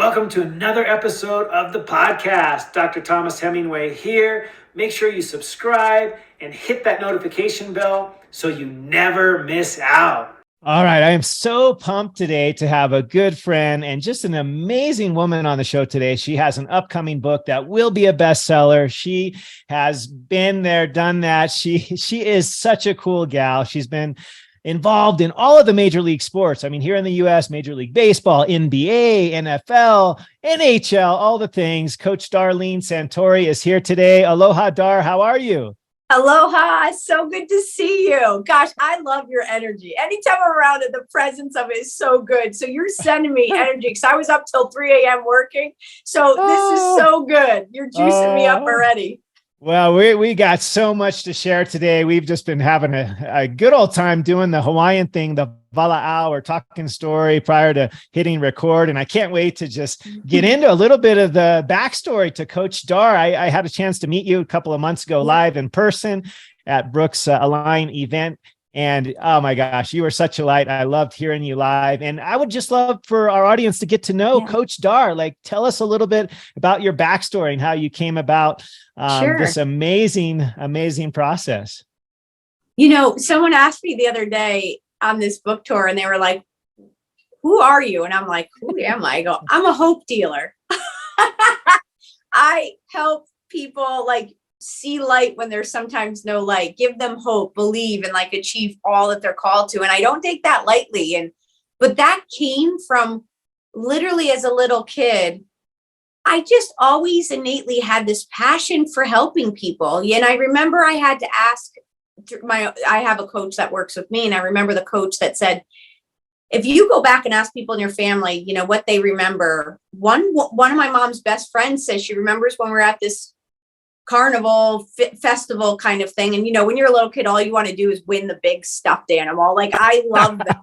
Welcome to another episode of the podcast. Dr. Thomas Hemingway here. Make sure you subscribe and hit that notification bell so you never miss out. All right. I am so pumped today to have a good friend and just an amazing woman on the show today. She has an upcoming book that will be a bestseller. She has been there, done that. She is such a cool gal. She's been involved in all of the major league sports. I mean, here in the US, Major League Baseball, NBA, NFL, NHL, all the things. Coach Darlene Santore is here today. Aloha, Dar. How are you? Aloha. So good to see you. Gosh, I love your energy. Anytime I'm around it, the presence of it is so good. So you're sending me energy because I was up till 3 a.m. working. So this is so good. You're juicing me up already. Well, we got so much to share today. We've just been having a good old time doing the Hawaiian thing, the vala'au, or talking story prior to hitting record. And I can't wait to just get into a little bit of the backstory to Coach Dar. I had a chance to meet you a couple of months ago live in person at Brooks Align event. And oh my gosh, you were such a light. I loved hearing you live. And I would just love for our audience to get to know Coach Dar. Like, tell us a little bit about your backstory and how you came about this amazing process. You know, someone asked me the other day on this book tour and they were like, who are you? And I'm like, who am I? I go, I'm a hope dealer. I help people see light when there's sometimes no light, give them hope, believe, and achieve all that they're called to. And I don't take that lightly. But that came from literally as a little kid. I just always innately had this passion for helping people. And I remember I had to ask I have a coach that works with me. And I remember the coach that said, if you go back and ask people in your family, what they remember, one of my mom's best friends says she remembers when we were at this carnival festival kind of thing. And, when you're a little kid, all you want to do is win the big stuffed animal. I love that.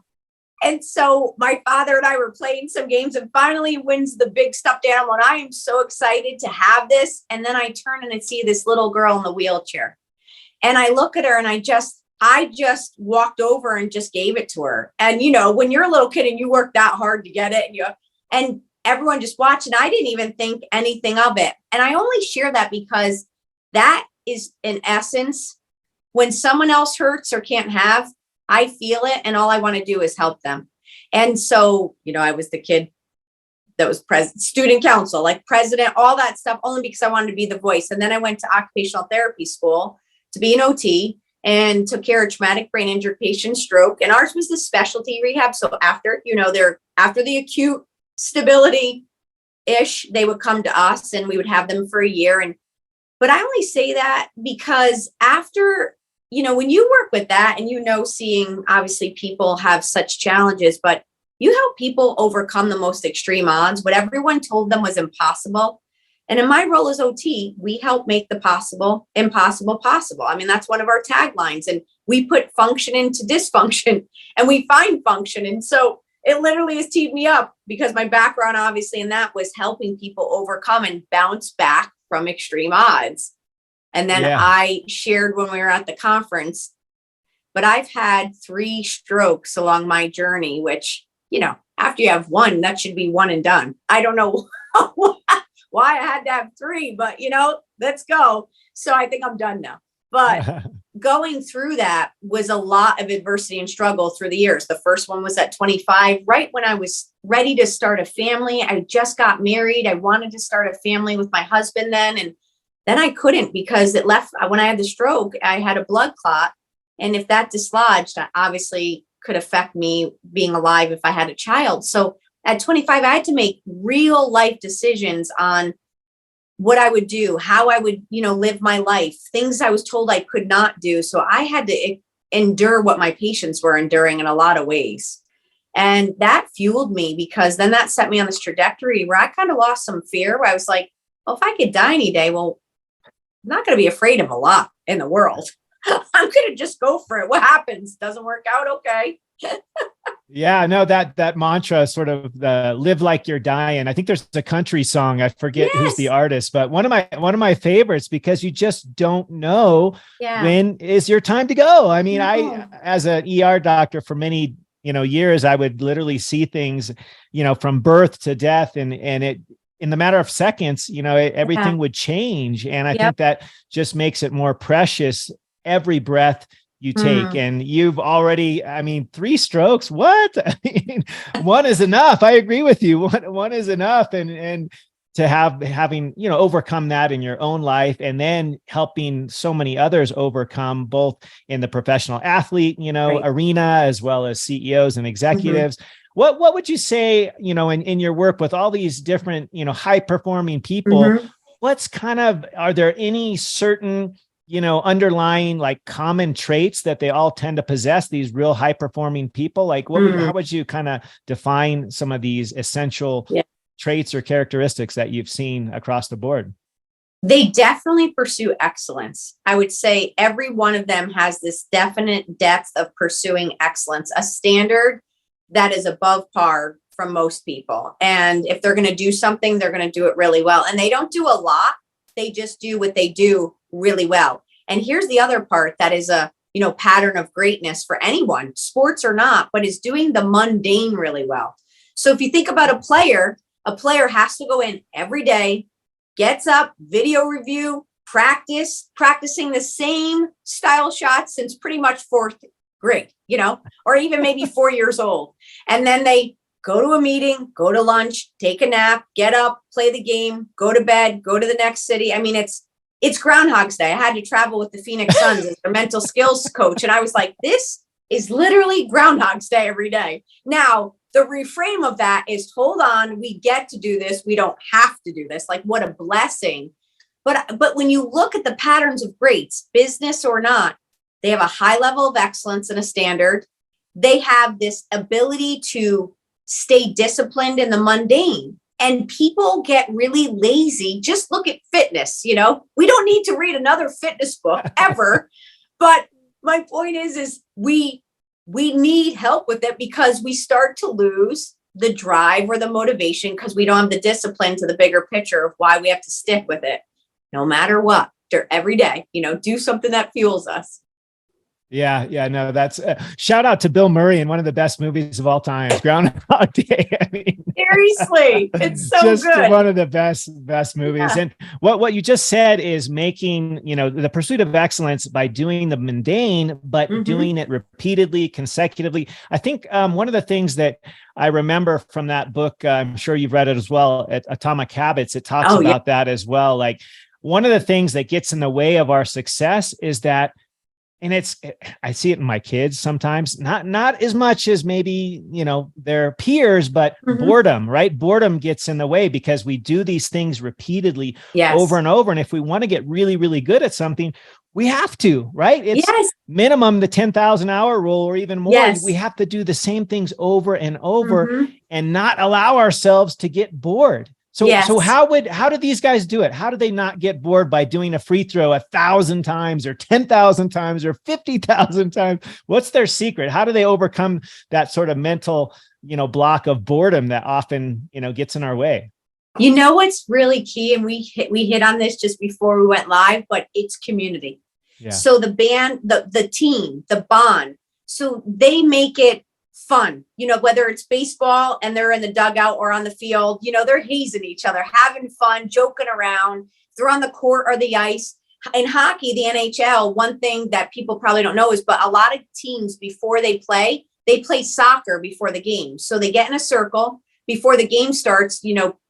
And so my father and I were playing some games and finally wins the big stuffed animal. And I am so excited to have this. And then I turn and I see this little girl in the wheelchair and I look at her and I just walked over and just gave it to her. And, when you're a little kid and you work that hard to get it and everyone just watched, and I didn't even think anything of it. And I only share that because that is, in essence, when someone else hurts or can't have, I feel it. And all I want to do is help them. And so, I was the kid that was student council, president, all that stuff, only because I wanted to be the voice. And then I went to occupational therapy school to be an OT and took care of traumatic brain injured patients, stroke. And ours was the specialty rehab. So after, after the acute stability-ish, they would come to us and we would have them for a year. But I only say that because after, when you work with that and, seeing obviously people have such challenges, but you help people overcome the most extreme odds, what everyone told them was impossible. And in my role as OT, we help make the impossible possible. I mean, that's one of our taglines. And we put function into dysfunction and we find function. And so it literally has teed me up because my background, obviously, in that was helping people overcome and bounce back from extreme odds. And then I shared when we were at the conference, but I've had 3 strokes along my journey, which, after you have one, that should be one and done. I don't know why I had to have 3, but let's go. So I think I'm done now. But going through that was a lot of adversity and struggle through the years. The first one was at 25, right when I was ready to start a family. I just got married. I wanted to start a family with my husband then. And then I couldn't because it left when I had the stroke, I had a blood clot. And if that dislodged, that obviously could affect me being alive if I had a child. So at 25, I had to make real life decisions on what I would do, how I would, live my life, things I was told I could not do. So I had to endure what my patients were enduring in a lot of ways. And that fueled me because then that set me on this trajectory where I kind of lost some fear, where I was like, well, if I could die any day, well, I'm not going to be afraid of a lot in the world. I'm going to just go for it. What happens? Doesn't work out. Okay. Yeah, no, that mantra sort of live like you're dying. I think there's a country song. I forget who's the artist, but one of my favorites, because you just don't know when is your time to go. I mean, I, as an ER doctor for many years, I would literally see things, from birth to death, and it, in the matter of seconds, everything would change. And I think that just makes it more precious every breath you take. And you've already, 3 strokes. What? One is enough. I agree with you. One is enough. And to having, overcome that in your own life, and then helping so many others overcome, both in the professional athlete, arena, as well as CEOs and executives. What would you say, in your work with all these different, high performing people, are there any certain, underlying like common traits that they all tend to possess, these real high performing people? Like how would you kind of define some of these essential traits or characteristics that you've seen across the board? They definitely pursue excellence. I would say every one of them has this definite depth of pursuing excellence, a standard that is above par from most people. And if they're going to do something, they're going to do it really well. And they don't do a lot. They just do what they do really well. And here's the other part that is a, pattern of greatness for anyone, sports or not, but is doing the mundane really well. So if you think about a player has to go in every day, gets up, video review, practicing the same style shots since pretty much 4th grade, or even maybe 4 years old. And then they go to a meeting, go to lunch, take a nap, get up, play the game, go to bed, go to the next city. It's Groundhog's Day. I had to travel with the Phoenix Suns as their mental skills coach. And I was like, this is literally Groundhog's Day every day. Now, the reframe of that is, hold on, we get to do this. We don't have to do this. Like, what a blessing. But when you look at the patterns of greats, business or not, they have a high level of excellence and a standard. They have this ability to stay disciplined in the mundane. And people get really lazy. Just look at fitness. We don't need to read another fitness book ever. But my point is we need help with it, because we start to lose the drive or the motivation because we don't have the discipline to the bigger picture of why we have to stick with it no matter what, every day, do something that fuels us. Yeah. No, that's shout out to Bill Murray in one of the best movies of all time, Groundhog Day. Seriously, it's so just good. One of the best movies. Yeah. And what you just said is making, the pursuit of excellence by doing the mundane, but doing it repeatedly, consecutively. I think one of the things that I remember from that book, I'm sure you've read it as well, at Atomic Habits, it talks about that as well. Like, one of the things that gets in the way of our success is that, and I see it in my kids sometimes, not as much as maybe, their peers, but boredom, right? Boredom gets in the way because we do these things repeatedly over and over. And if we want to get really, really good at something, we have to, right? It's minimum the 10,000 hour rule or even more. Yes. We have to do the same things over and over and not allow ourselves to get bored. So how do these guys do it? How do they not get bored by doing a free throw 1,000 times or 10,000 times or 50,000 times? What's their secret? How do they overcome that sort of mental, block of boredom that often, gets in our way? What's really key, and we hit on this just before we went live, but it's community. Yeah. So the band, the team, the bond, so they make it fun, whether it's baseball and they're in the dugout or on the field, they're hazing each other, having fun, joking around. They're on the court or the ice. In hockey, the NHL, one thing that people probably don't know is, but a lot of teams before they play soccer before the game. So they get in a circle before the game starts,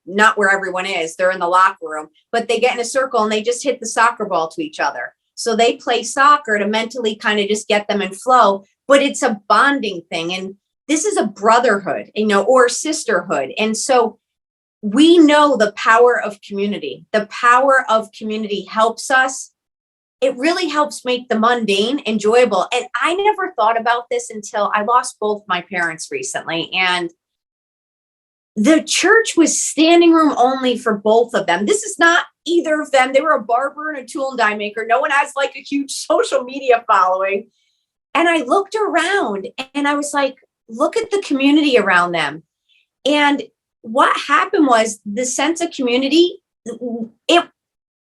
not where everyone is, they're in the locker room, but they get in a circle and they just hit the soccer ball to each other. So they play soccer to mentally kind of just get them in flow, but it's a bonding thing. And this is a brotherhood, or sisterhood. And so we know the power of community. The power of community helps us. It really helps make the mundane enjoyable. And I never thought about this until I lost both my parents recently. And the church was standing room only for both of them. This is not either of them. They were a barber and a tool and die maker. No one has like a huge social media following. And I looked around and I was like, look at the community around them. And what happened was the sense of community.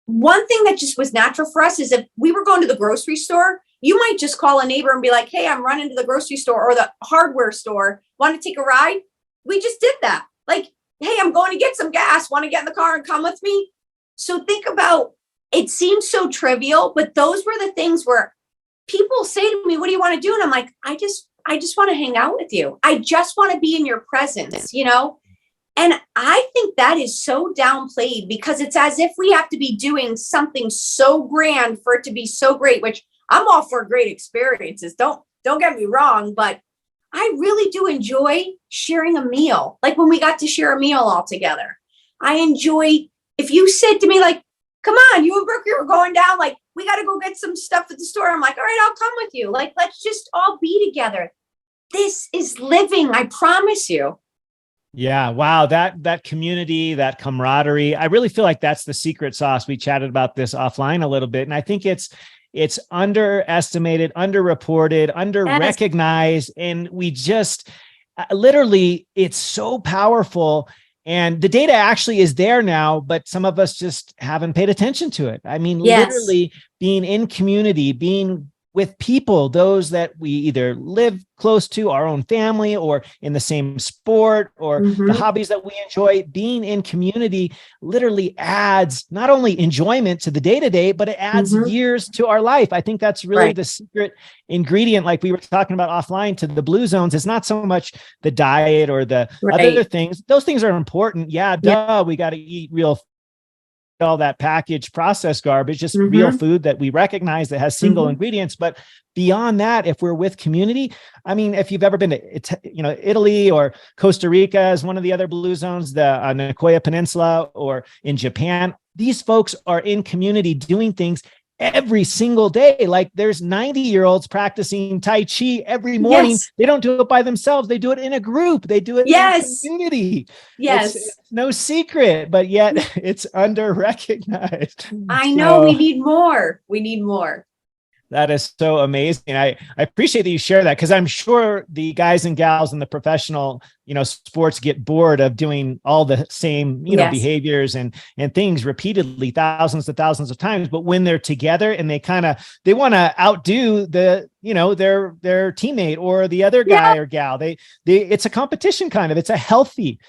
One thing that just was natural for us is if we were going to the grocery store, you might just call a neighbor and be like, hey, I'm running to the grocery store or the hardware store. Want to take a ride? We just did that. Like, hey, I'm going to get some gas. Want to get in the car and come with me? So think about, it seems so trivial, but those were the things where people say to me, what do you want to do? And I'm like, I just want to hang out with you. I just want to be in your presence, you know? And I think that is so downplayed because it's as if we have to be doing something so grand for it to be so great, which I'm all for great experiences. Don't get me wrong, but I really do enjoy sharing a meal. Like when we got to share a meal all together. I enjoy, if you said to me like, come on, you and Brooke, you were going down, like, we got to go get some stuff at the store. I'm like, all right, I'll come with you. Like, let's just all be together. This is living. I promise you. Yeah. Wow. That community, that camaraderie, I really feel like that's the secret sauce. We chatted about this offline a little bit. And I think it's underestimated, underreported, underrecognized. And we just literally, it's so powerful. And the data actually is there now, but some of us just haven't paid attention to it. I mean, literally being in community, being with people, those that we either live close to, our own family, or in the same sport, or the hobbies that we enjoy, being in community literally adds not only enjoyment to the day-to-day, but it adds years to our life. I think that's really the secret ingredient, like we were talking about offline, to the blue zones. It's not so much the diet or the other things. Those things are important. Yeah, duh, we got to eat real all that packaged processed garbage, just real food that we recognize that has single ingredients. But beyond that, if we're with community, I mean, if you've ever been to, Italy or Costa Rica as one of the other blue zones, the Nicoya Peninsula, or in Japan, these folks are in community doing things every single day. Like there's 90-year-olds practicing Tai Chi every morning. They don't do it by themselves. They do it in a group. They do it in community. It's no secret, but yet it's under-recognized. I know. We need more. We need more. That is so amazing. I appreciate that you share that, because I'm sure the guys and gals in the professional, sports get bored of doing all the same, behaviors and things repeatedly, thousands of times. But when they're together and they want to outdo the, their teammate or the other guy or gal, it's a competition kind of, it's a healthy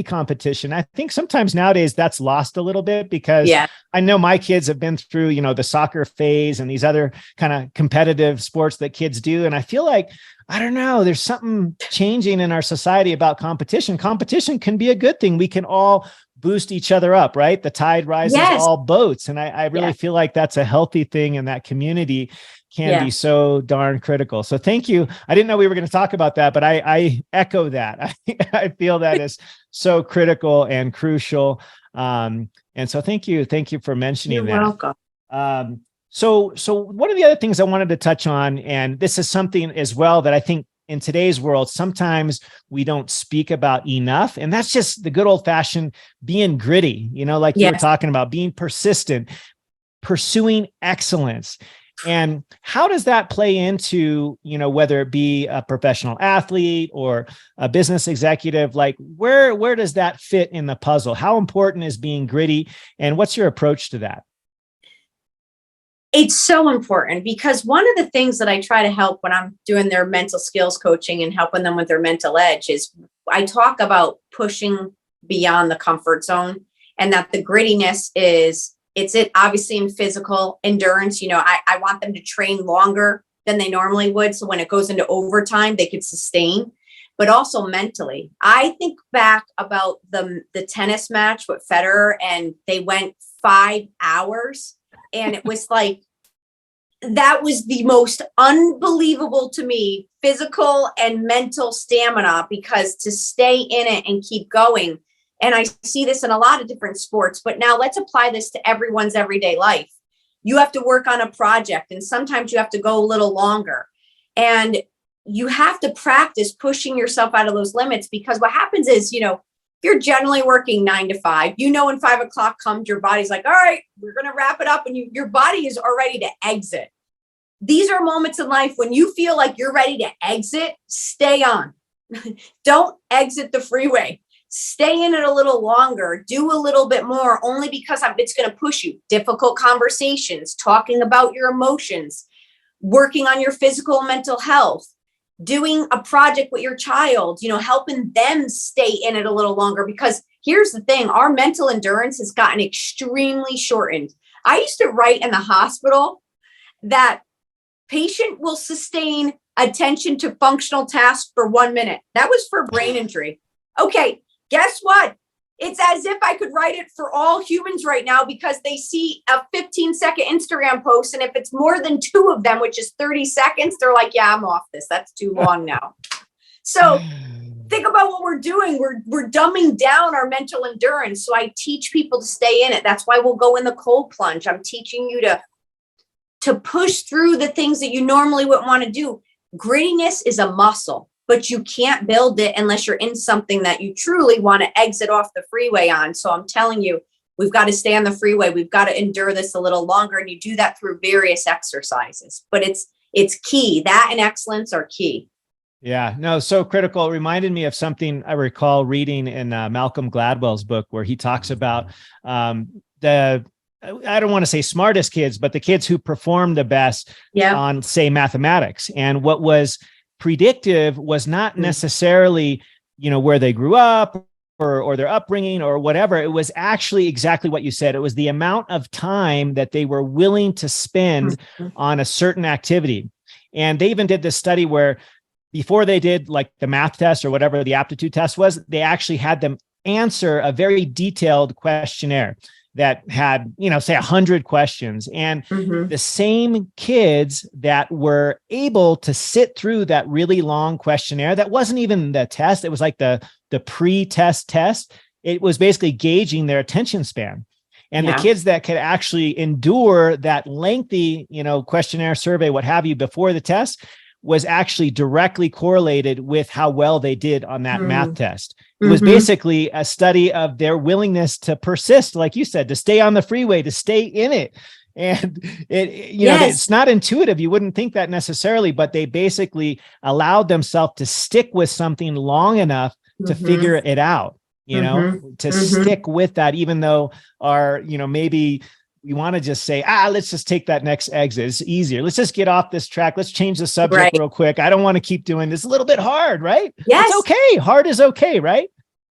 competition. I think sometimes nowadays that's lost a little bit, because I know my kids have been through, the soccer phase and these other kind of competitive sports that kids do. And I feel like, I don't know, there's something changing in our society about competition. Competition can be a good thing. We can all boost each other up, right? The tide rises all boats. And I really feel like that's a healthy thing, and that community can be so darn critical. So thank you. I didn't know we were going to talk about that, but I echo that. I feel that is so critical and crucial. And so thank you for mentioning that. You're welcome. So one of the other things I wanted to touch on, and this is something as well that I think in today's world, sometimes we don't speak about enough. And that's just the good old fashioned being gritty, like you were talking about, being persistent, pursuing excellence. And how does that play into, whether it be a professional athlete or a business executive, like where does that fit in the puzzle? How important is being gritty, and what's your approach to that? It's so important, because one of the things that I try to help when I'm doing their mental skills coaching and helping them with their mental edge is I talk about pushing beyond the comfort zone, and that the grittiness is, it's obviously in physical endurance. I want them to train longer than they normally would. So when it goes into overtime, they could sustain, but also mentally. I think back about the tennis match with Federer, and they went 5 hours. And it was like, that was the most unbelievable to me, physical and mental stamina, because to stay in it and keep going. And I see this in a lot of different sports, but now let's apply this to everyone's everyday life. You have to work on a project, and sometimes you have to go a little longer, and you have to practice pushing yourself out of those limits, because what happens is, you're generally working 9 to 5, when 5 o'clock comes, your body's like, all right, we're going to wrap it up. And your body is already to exit. These are moments in life when you feel like you're ready to exit, stay on. Don't exit the freeway. Stay in it a little longer, do a little bit more, only because it's going to push you. Difficult conversations, talking about your emotions, working on your physical and mental health, doing a project with your child, helping them stay in it a little longer. Because here's the thing, our mental endurance has gotten extremely shortened. I used to write in the hospital that patient will sustain attention to functional tasks for 1 minute. That was for brain injury. Okay, guess what? It's as if I could write it for all humans right now, because they see a 15-second Instagram post. And if it's more than 2 of them, which is 30 seconds, they're like, yeah, I'm off this. That's too long now. So think about what we're doing. We're dumbing down our mental endurance. So I teach people to stay in it. That's why we'll go in the cold plunge. I'm teaching you to push through the things that you normally wouldn't want to do. Grittiness is a muscle, but you can't build it unless you're in something that you truly want to exit off the freeway on. So I'm telling you, we've got to stay on the freeway. We've got to endure this a little longer. And you do that through various exercises, but it's key. That and excellence are key. Yeah, no, so critical. It reminded me of something I recall reading in Malcolm Gladwell's book, where he talks about I don't want to say smartest kids, but the kids who perform the best on, say, mathematics. And what was predictive was not necessarily, where they grew up or their upbringing or whatever. It was actually exactly what you said. It was the amount of time that they were willing to spend on a certain activity. And they even did this study where before they did like the math test or whatever the aptitude test was, they actually had them answer a very detailed questionnaire that had, say 100 questions. And the same kids that were able to sit through that really long questionnaire, that wasn't even the test. It was like the pre-test test. It was basically gauging their attention span. And the kids that could actually endure that lengthy, questionnaire, survey, what have you, before the test, was actually directly correlated with how well they did on that math test. It was basically a study of their willingness to persist, like you said, to stay on the freeway, to stay in it. And it's not intuitive. You wouldn't think that necessarily, but they basically allowed themselves to stick with something long enough to figure it out, to stick with that, even though maybe we want to just say, let's just take that next exit. It's easier. Let's just get off this track. Let's change the subject real quick. I don't want to keep doing this. A little bit hard, right? Yes. It's okay. Hard is okay, right?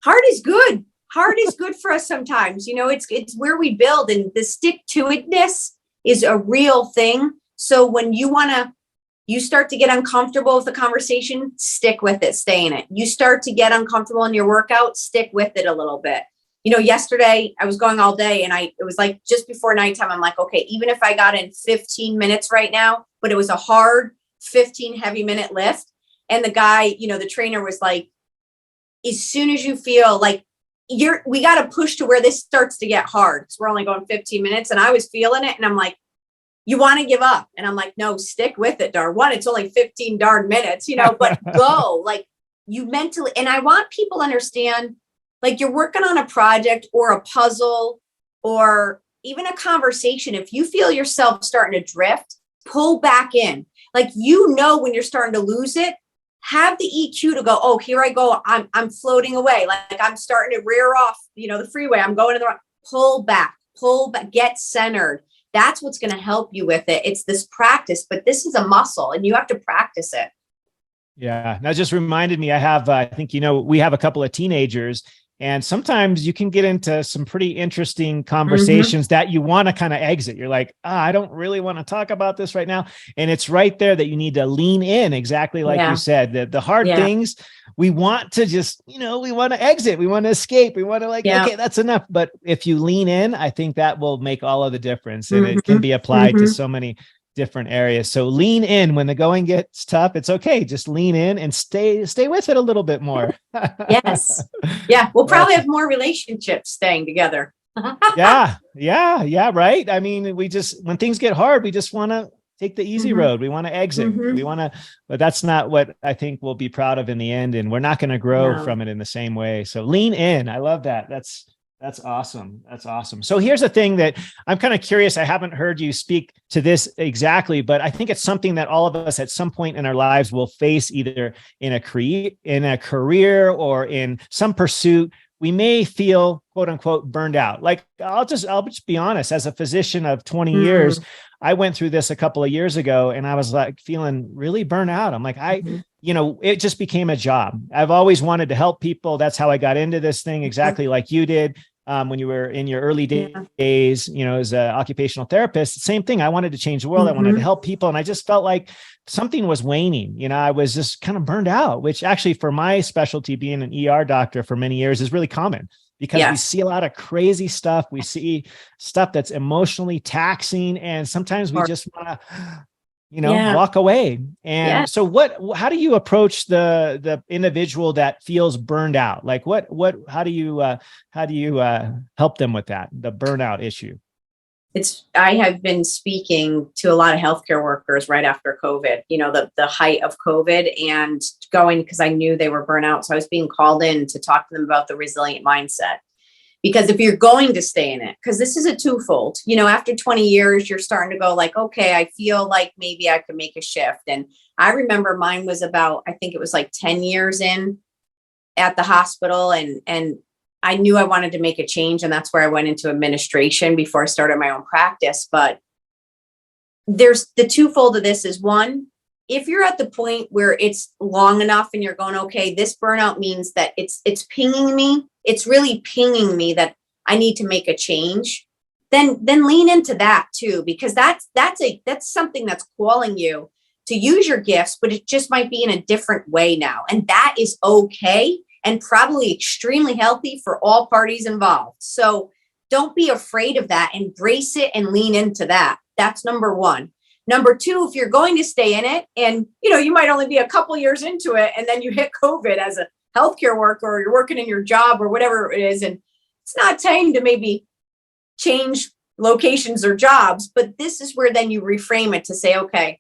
Hard is good. Hard is good for us sometimes. It's where we build, and the stick-to-itness is a real thing. So when you start to get uncomfortable with the conversation, stick with it, stay in it. You start to get uncomfortable in your workout, stick with it a little bit. Yesterday I was going all day, and it was like just before nighttime, I'm like, okay, even if I got in 15 minutes right now, but it was a hard 15 heavy minute lift. And the guy, the trainer was like, as soon as you feel like we got to push to where this starts to get hard, because we're only going 15 minutes. And I was feeling it. And I'm like, you want to give up? And I'm like, no, stick with it, it's only 15 darn minutes, but go, like, you mentally. And I want people to understand, like, you're working on a project or a puzzle or even a conversation. If you feel yourself starting to drift, pull back in. Like, when you're starting to lose it, have the EQ to go, oh, here I go. I'm floating away. Like I'm starting to rear off, the freeway. I'm going to the wrong. Pull back, get centered. That's what's going to help you with it. It's this practice, but this is a muscle and you have to practice it. Yeah. That just reminded me, I have, I think, we have a couple of teenagers, and sometimes you can get into some pretty interesting conversations that you want to kind of exit. You're like, I don't really want to talk about this right now. And it's right there that you need to lean in, exactly like you said, the hard things we want to just, we want to exit. We want to escape. We want to okay, that's enough. But if you lean in, I think that will make all of the difference. And it can be applied to so many different areas. So lean in when the going gets tough. It's okay. Just lean in and stay with it a little bit more. Yes. Yeah. We'll probably have more relationships staying together. Yeah. Right. I mean, when things get hard, we just want to take the easy road. We want to exit. But that's not what I think we'll be proud of in the end. And we're not going to grow from it in the same way. So lean in. I love that. That's awesome. That's awesome. So here's the thing that I'm kind of curious. I haven't heard you speak to this exactly, but I think it's something that all of us at some point in our lives will face, either in a career or in some pursuit we may feel quote unquote burned out. Like I'll just be honest, as a physician of 20 years, I went through this a couple of years ago and I was like feeling really burnt out. I'm like, it just became a job. I've always wanted to help people. That's how I got into this thing, exactly like you did. When you were in your early days, as an occupational therapist, same thing. I wanted to change the world. I wanted to help people. And I just felt like something was waning. I was just kind of burned out, which actually for my specialty, being an ER doctor for many years, is really common because we see a lot of crazy stuff. We see stuff that's emotionally taxing. And sometimes we just want to, walk away. And so how do you approach the individual that feels burned out? Like how do you help them with that, the burnout issue? I have been speaking to a lot of healthcare workers right after COVID, the height of COVID, and going because I knew they were burnt out. So I was being called in to talk to them about the resilient mindset. Because if you're going to stay in it, because this is a twofold, after 20 years, you're starting to go like, okay, I feel like maybe I could make a shift. And I remember mine was about, I think it was like 10 years in at the hospital. And I knew I wanted to make a change. And that's where I went into administration before I started my own practice. But there's the twofold of this is one, if you're at the point where it's long enough and you're going, okay, this burnout means that it's pinging me. It's really pinging me that I need to make a change. Then lean into that too, because that's something that's calling you to use your gifts, but it just might be in a different way now. And that is okay and probably extremely healthy for all parties involved. So don't be afraid of that. Embrace it and lean into that. That's number one. Number two, if you're going to stay in it and, you might only be a couple years into it and then you hit COVID as a healthcare worker or you're working in your job or whatever it is. And it's not time to maybe change locations or jobs, but this is where then you reframe it to say, okay,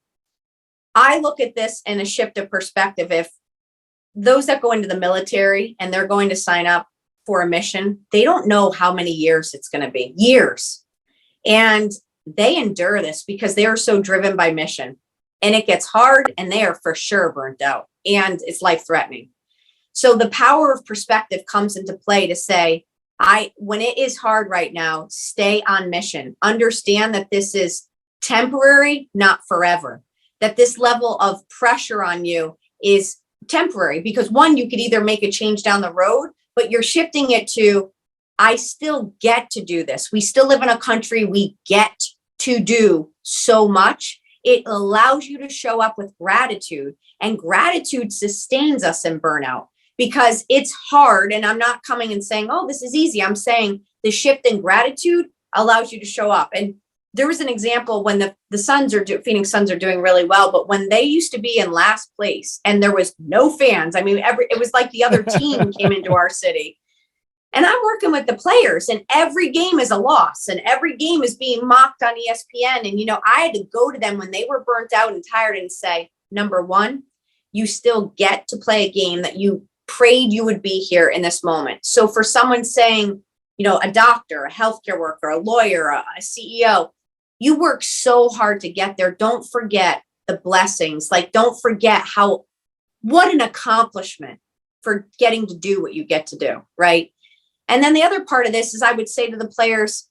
I look at this in a shift of perspective. If those that go into the military and they're going to sign up for a mission, they don't know how many years it's going to be, years. And they endure this because they are so driven by mission and it gets hard and they are for sure burnt out and it's life-threatening. So the power of perspective comes into play to say, when it is hard right now, stay on mission. Understand that this is temporary, not forever. That this level of pressure on you is temporary because one, you could either make a change down the road, but you're shifting it to, I still get to do this. We still live in a country we get to do so much. It allows you to show up with gratitude, and gratitude sustains us in burnout because it's hard. And I'm not coming and saying, oh, this is easy. I'm saying the shift in gratitude allows you to show up. And there was an example when the Phoenix Suns are doing really well, but when they used to be in last place and there was no fans, I mean, it was like the other team came into our city. And I'm working with the players and every game is a loss and every game is being mocked on ESPN. And, I had to go to them when they were burnt out and tired and say, number one, you still get to play a game that you prayed you would be here in this moment. So for someone saying, a doctor, a healthcare worker, a lawyer, a CEO, you work so hard to get there. Don't forget the blessings. Like, don't forget what an accomplishment for getting to do what you get to do. Right. And then the other part of this is I would say to the players,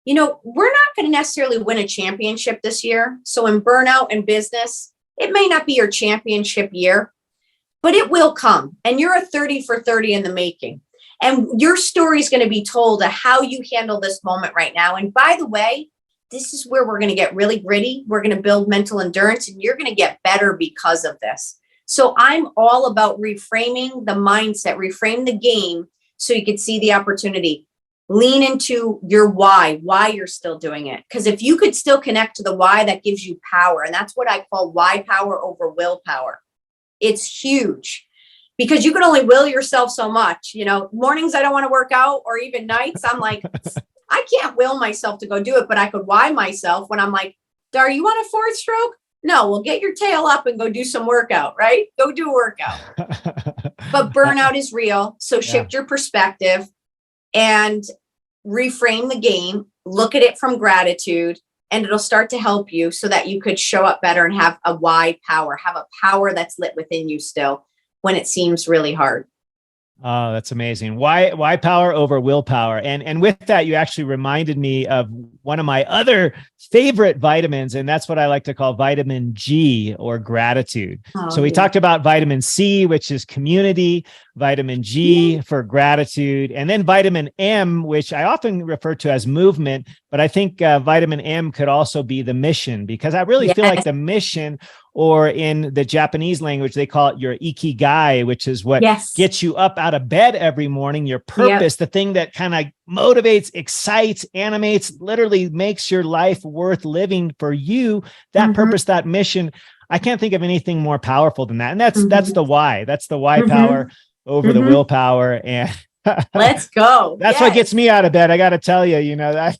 we're not going to necessarily win a championship this year. So in burnout and business, it may not be your championship year, but it will come. And you're a 30 for 30 in the making. And your story is going to be told of how you handle this moment right now. And by the way, this is where we're going to get really gritty. We're going to build mental endurance and you're going to get better because of this. So I'm all about reframing the mindset, reframe the game so you could see the opportunity. Lean into your why you're still doing it. Because if you could still connect to the why, that gives you power. And that's what I call why power over willpower. It's huge because you can only will yourself so much. Mornings I don't want to work out or even nights. I'm like, I can't will myself to go do it, but I could why myself when I'm like, Dar, you want a fourth stroke? No, well, get your tail up and go do some workout, right? Go do a workout. But burnout is real. So shift your perspective and reframe the game. Look at it from gratitude, and it'll start to help you so that you could show up better and have a why power, have a power that's lit within you still when it seems really hard. Oh, that's amazing. Why power over willpower? And with that, you actually reminded me of one of my other favorite vitamins, and that's what I like to call vitamin G, or gratitude. Oh, So we yeah. talked about vitamin C, which is community, vitamin G for gratitude, and then vitamin M, which I often refer to as movement, but I think vitamin M could also be the mission, because I really feel like Yes. the mission, or in the Japanese language, they call it your ikigai, which is what Yes. gets you up out of bed every morning, your purpose, the thing that kind of motivates, excites, animates, literally makes your life worth living for you, that purpose, that mission. I can't think of anything more powerful than that. And that's the why. That's the why power over the willpower. And let's go. That's what gets me out of bed. I got to tell you, you know, that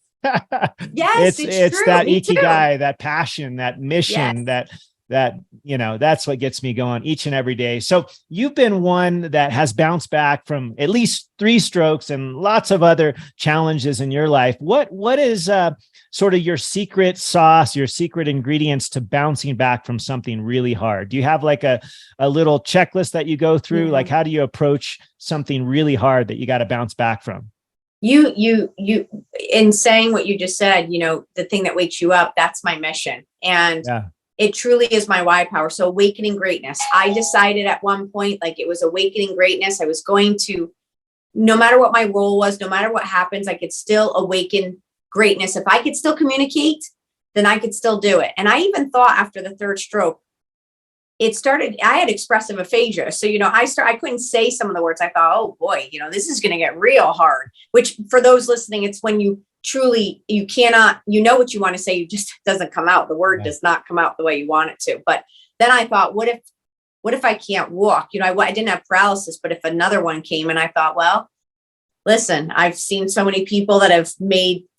Yes, it's true. that Me too. ikigai, that passion, that mission, Yes. that, you know, that's what gets me going each and every day. So you've been one that has bounced back from at least 3 strokes and lots of other challenges in your life. What is sort of your secret sauce, your secret ingredients to bouncing back from something really hard? Do you have like a little checklist that you go through? Like, how do you approach something really hard that you got to bounce back from? You in saying what you just said, you know, the thing that wakes you up, that's my mission. And it truly is my why power. So awakening greatness. I decided at one point, like, it was awakening greatness. I was going to, no matter what my role was, no matter what happens, I could still awaken greatness. If I could still communicate, then I could still do it. And I even thought after the 3rd stroke, I had expressive aphasia. So, you know, I couldn't say some of the words. I thought, oh boy, you know, this is going to get real hard, which for those listening, it's when you cannot, you know what you want to say, you just doesn't come out. The word does not come out the way you want it to. But then I thought, what if I can't walk? You know, I didn't have paralysis, but if another one came, and I thought, well, listen, I've seen so many people that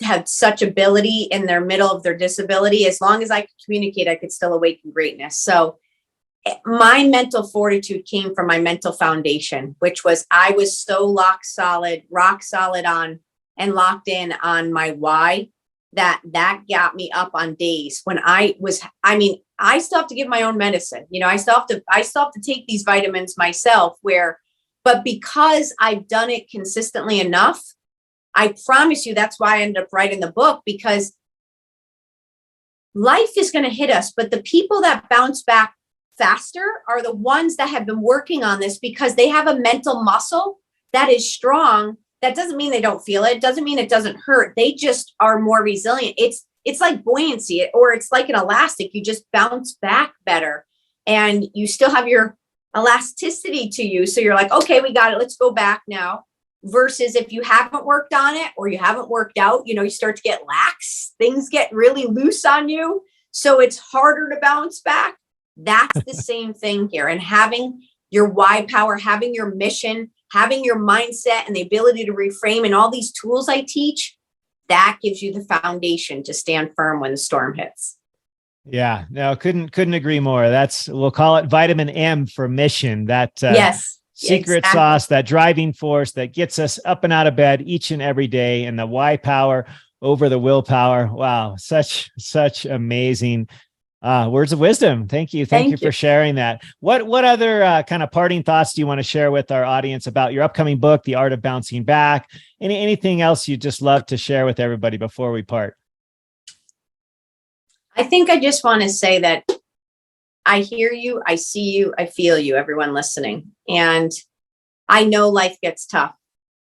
had such ability in their middle of their disability. As long as I could communicate, I could still awaken greatness. So my mental fortitude came from my mental foundation, which was, I was so rock solid on and locked in on my why, that got me up on days when I still have to give my own medicine. You know, I still have to take these vitamins myself, but because I've done it consistently enough, I promise you, that's why I ended up writing the book, because life is going to hit us, but the people that bounce back faster are the ones that have been working on this, because they have a mental muscle that is strong. That doesn't mean they don't feel it. It doesn't mean it doesn't hurt. They just are more resilient. It's like buoyancy, or it's like an elastic. You just bounce back better, and you still have your elasticity to you. So you're like, okay, we got it. Let's go back now. Versus if you haven't worked on it, or you haven't worked out, you know, you start to get lax. Things get really loose on you. So it's harder to bounce back. That's the same thing here. And having your why power, having your mission, having your mindset and the ability to reframe, and all these tools I teach, that gives you the foundation to stand firm when the storm hits. Yeah, no, couldn't agree more. We'll call it vitamin M for mission. That secret sauce, that driving force that gets us up and out of bed each and every day, and the why power over the willpower. Wow, such amazing words of wisdom. Thank you for sharing that. What other kind of parting thoughts do you want to share with our audience about your upcoming book, The Art of Bouncing Back? Anything else you'd just love to share with everybody before we part? I think I just want to say that I hear you, I see you, I feel you, everyone listening. And I know life gets tough.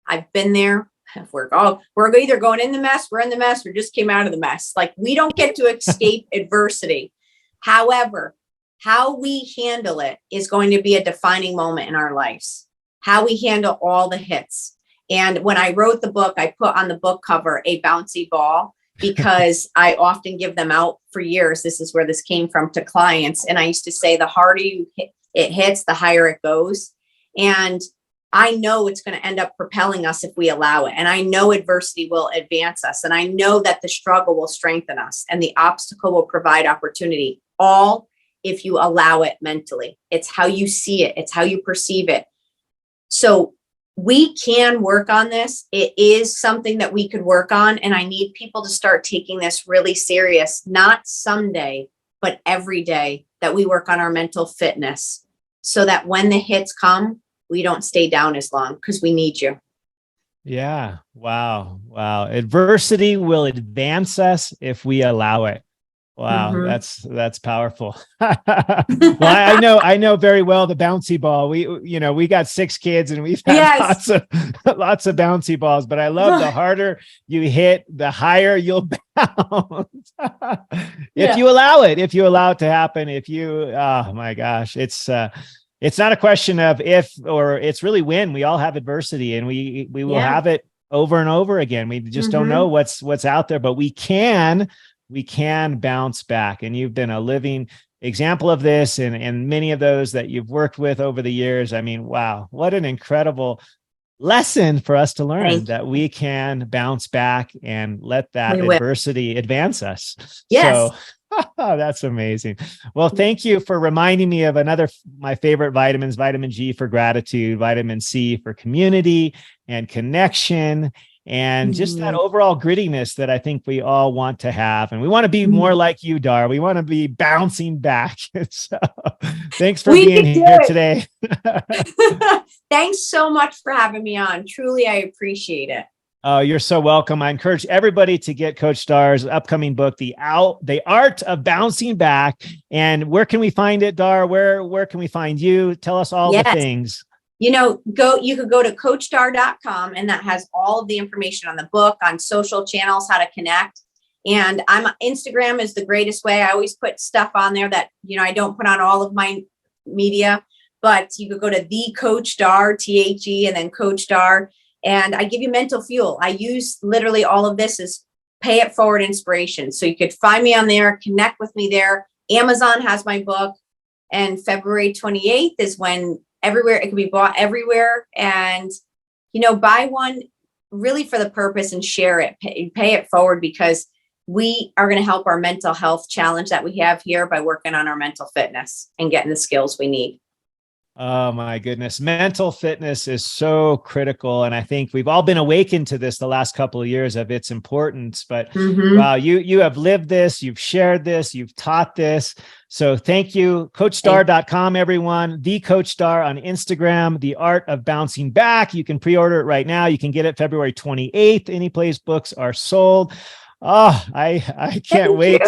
I've been there. We're either going in the mess, we're in the mess, or just came out of the mess. Like, we don't get to escape adversity. However, how we handle it is going to be a defining moment in our lives. How we handle all the hits. And when I wrote the book, I put on the book cover a bouncy ball, because I often give them out for years. This is where this came from, to clients. And I used to say, the harder it hits, the higher it goes. And I know it's going to end up propelling us if we allow it. And I know adversity will advance us. And I know that the struggle will strengthen us, and the obstacle will provide opportunity, all if you allow it mentally. It's how you see it. It's how you perceive it. So we can work on this. It is something that we could work on. And I need people to start taking this really serious, not someday, but every day, that we work on our mental fitness, so that when the hits come, we don't stay down as long because we need you. Yeah. Wow. Wow. Adversity will advance us if we allow it. Wow, that's powerful. Well, I know very well the bouncy ball. We got 6 kids and we've had lots of bouncy balls, but I love the harder you hit, the higher you'll bounce. If you allow it to happen, oh my gosh, it's not a question of if, or it's really when. We all have adversity, and we will have it over and over again. We just don't know what's out there, but we can bounce back. And you've been a living example of this, and many of those that you've worked with over the years. I mean, wow, what an incredible lesson for us to learn, that we can bounce back and let that adversity advance us. Yes. So that's amazing. Well, thank you for reminding me of my favorite vitamins: vitamin G for gratitude, vitamin C for community and connection, and just that overall grittiness that I think we all want to have. And we want to be more like you, Dar. We want to be bouncing back. So thanks for being here today. Thanks so much for having me on. Truly, I appreciate it. Oh, you're so welcome. I encourage everybody to get Coach Dar's upcoming book, The Art of Bouncing Back. And where can we find it, Dar? Where can we find you? Tell us all the things. You could go to coachdar.com, and that has all of the information on the book, on social channels, how to connect. And Instagram is the greatest way. I always put stuff on there that, I don't put on all of my media, but you could go to the Coach Dar, THE, and then Coach Dar. And I give you mental fuel. I use literally all of this as pay it forward inspiration. So you could find me on there, connect with me there. Amazon has my book, and February 28th is when it can be bought everywhere. And, buy one really for the purpose and share it, pay it forward, because we are going to help our mental health challenge that we have here by working on our mental fitness and getting the skills we need. Oh my goodness. Mental fitness is so critical. And I think we've all been awakened to this the last couple of years of its importance, but wow, you have lived this, you've shared this, you've taught this. So thank you. CoachDar.com, everyone. The Coach Dar on Instagram, The Art of Bouncing Back. You can pre-order it right now. You can get it February 28th. Any place books are sold. Oh, I can't wait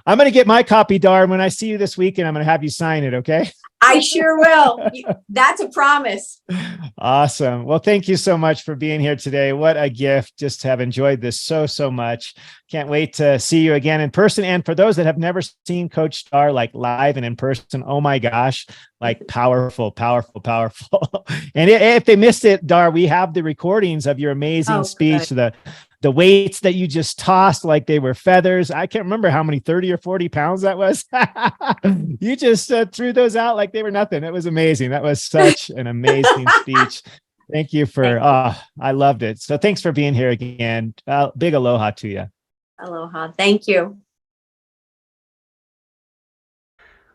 I'm going to get my copy, Dar. When I see you this weekend, I'm going to have you sign it. Okay. I sure will. That's a promise. Awesome. Well, thank you so much for being here today. What a gift. Just have enjoyed this so much. Can't wait to see you again in person. And for those that have never seen Coach Dar live and in person, oh my gosh, powerful. And if they missed it, Dar, we have the recordings of your amazing speech, the weights that you just tossed like they were feathers. I can't remember how many, 30 or 40 pounds that was. You just threw those out like they were nothing. It was amazing. That was such an amazing speech. Thank you I loved it. So thanks for being here again. Big aloha to you. Aloha. Thank you.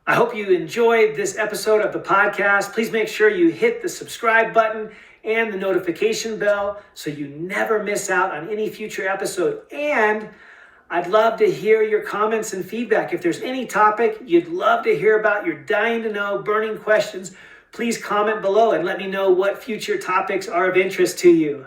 I hope you enjoyed this episode of the podcast. Please make sure you hit the subscribe button and the notification bell so you never miss out on any future episode. And I'd love to hear your comments and feedback. If there's any topic you'd love to hear about, you're dying to know, burning questions, please comment below and let me know what future topics are of interest to you.